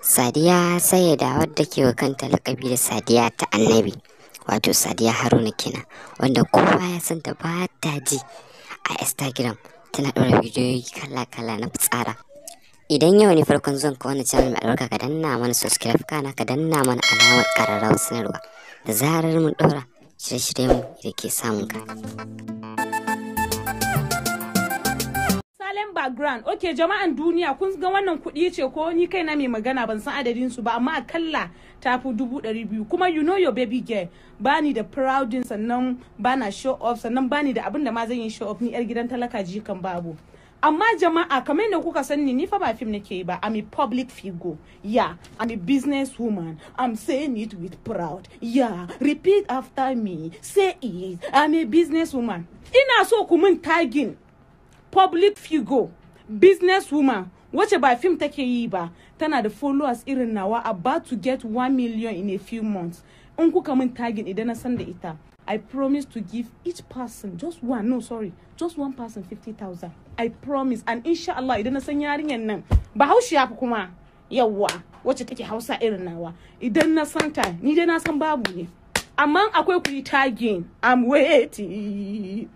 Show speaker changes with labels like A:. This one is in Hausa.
A: Sadiya Sayyada wadda ke wa kanta lakabi da Sadiya ta Annabi, wato Sadiya Haruna kenan, wanda kowa ya san ta ba ta ji a Instagram, tana ɗora bidiyoyi kala-kala na fitsara. Idan yau ne farkon zuwan ka wannan channel mai albarka, ka danna mana subscribe, kana ka danna mana alamar ƙararrawar sanarwa da zarar mun ɗora shirye-shiryen mu da ke samun ka.
B: Background. Okay, jama'an duniya kun ga wannan kuɗi ce ko ni kaina mai magana ban san adadin su ba, amma akalla ta fi 200,000. Kuma you know your baby girl, bani da proudin, sannan bana show off, sannan bani da abin da ma zan yi show off, ni yar gidan talaka jikan babu. Amma jama'a kamar yadda kuka sani ni fa ba film nake yi ba, I'm a public figure. Yeah, I'm a business woman. I'm saying it with proud. Yeah, repeat after me. Say it. I'm a business woman. Ina so ku mun tagging public figure, business woman, wacce ba film take yi ba, tana da followers irin nawa, about to get 1 million in a few months. In kuka mun tagging idan na san da ita, I promise to give each person just one person 50,000. I promise. And inshallah idan na san yarinyan nan ba haushiya fa kuma yawa wacce take Hausa irin nawa, idan na san ta ni dai na san babu ne, amma akwai ku yi tagging. I'm waiting.